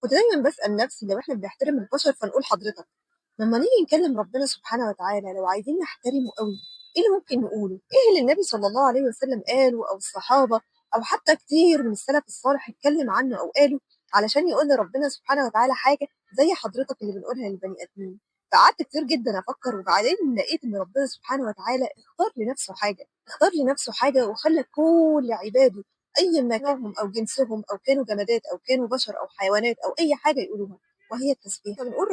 كنت دايما بسأل نفسي لو احنا بنحترم البشر فنقول حضرتك، لما نيجي نكلم ربنا سبحانه وتعالى لو عايزين نحترمه قوي، ايه اللي ممكن نقوله؟ ايه اللي النبي صلى الله عليه وسلم قاله او الصحابة او حتى كتير من السلف الصالح اتكلم عنه او قاله علشان يقول لربنا سبحانه وتعالى حاجة زي حضرتك اللي بنقولها للبني ادمين؟ فقعدت كتير جدا افكر وبعدين لقيت ان ربنا سبحانه وتعالى اختار لنفسه حاجة وخلى كل عباده أي ما نوعهم أو جنسهم أو كانوا جمادات أو كانوا بشر أو حيوانات أو أي حاجة يقولوها، وهي التسبيح. بنقول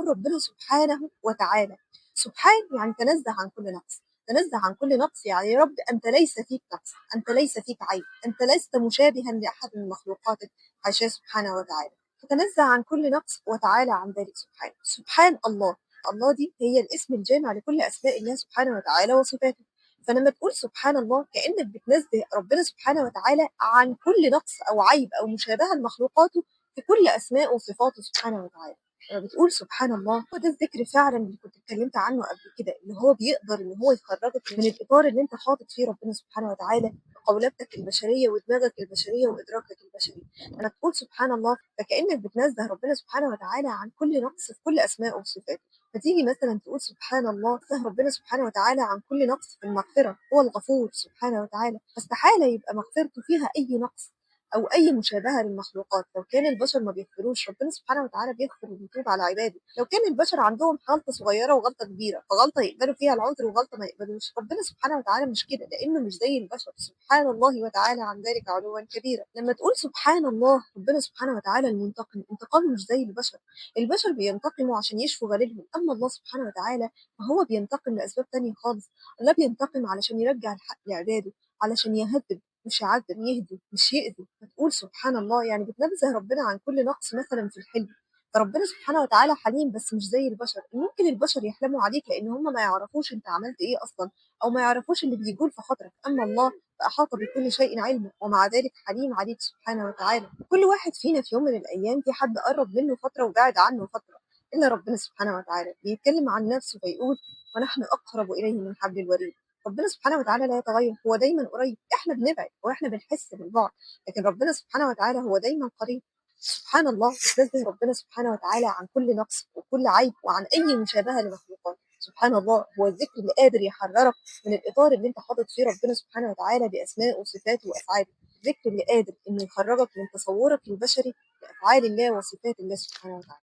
ربنا سبحانه وتعالى. سبحان يعني تنزه عن كل نقص، تنزه عن كل نقص يعني يا رب أنت ليس فيك نقص، أنت ليس فيك عيب، أنت لست مشابها لأحد من مخلوقاتك، حاشاه سبحانه وتعالى. فتنزه عن كل نقص وتعالى عن ذلك سبحانه. سبحان الله، الله دي هي الاسم الجامع لكل أسماء الله سبحانه وتعالى وصفاته. فلما تقول سبحان الله كأنك بتنزه ربنا سبحانه وتعالى عن كل نقص أو عيب أو مشابهة لمخلوقاته في كل أسماء وصفاته سبحانه وتعالى. لما بتقول سبحان الله هو ده الذكر فعلا اللي كنت اتكلمت عنه قبل كده، اللي هو بيقدر ان هو يخرجك من الاطار اللي انت حاطط فيه ربنا سبحانه وتعالى، قولتك البشريه ودماغك البشريه وادراكك البشري. لما تقول سبحان الله فكانك بتنزه ربنا سبحانه وتعالى عن كل نقص في كل اسماء وصفاته. فتيجي مثلا تقول سبحان الله نزه ربنا سبحانه وتعالى عن كل نقص في المغفرة، هو الغفور سبحانه وتعالى، فاستحالة يبقى مغفرته فيها أي نقص أو أي مشابهة للمخلوقات. لو كان البشر ما بيغفروش ربنا سبحانه وتعالى بيغفر وبيتوب على عباده. لو كان البشر عندهم غلطة صغيرة وغلطة كبيرة، فغلطة يقبلوا فيها العذر وغلطة ما يقبلوش، ربنا سبحانه وتعالى مش كده لأنه مش زي البشر سبحان الله وتعالى عن ذلك علوا كبيرا. لما تقول سبحان الله ربنا سبحانه وتعالى المنتقم، انتقام مش زي البشر. البشر بينتقموا عشان يشفوا غليلهم، أما الله سبحانه وتعالى فهو بينتقم لأسباب تانية خالص. الله بينتقم علشان يرجع الحق لعباده، علشان يهدد مش يعذب، يهدي مش يأذي. فتقول سبحان الله يعني بتنزه ربنا عن كل نقص مثلا في الحلم. فربنا سبحانه وتعالى حليم بس مش زي البشر. ممكن البشر يحلموا عليك لان هم ما يعرفوش انت عملت ايه اصلا، او ما يعرفوش اللي بيجول في خاطرك، اما الله فاحاط بكل شيء علما ومع ذلك حليم عليك سبحانه وتعالى. كل واحد فينا في يوم من الايام في حد قرب منه فتره وبعد عنه فتره، إلا ربنا سبحانه وتعالى بيتكلم عن نفسه فيقول ونحن أقرب إليه من حبل الوريد. ربنا سبحانه وتعالى لا يتغير، هو دايما قريب، احنا بنبعد واحنا بنحس بالبعد، لكن ربنا سبحانه وتعالى هو دايما قريب. سبحان الله، تنزه ربنا سبحانه وتعالى عن كل نقص وكل عيب وعن أي مشابهة لمخلوقاته. سبحان الله هو الذكر اللي قادر يحررك من الإطار اللي أنت حاطط فيه ربنا سبحانه وتعالى بأسماء وصفاته وأفعاله. الذكر اللي قادر إنه يخرجك من تصورك البشري لأفعال الله وصفات الله سبحانه وتعالى.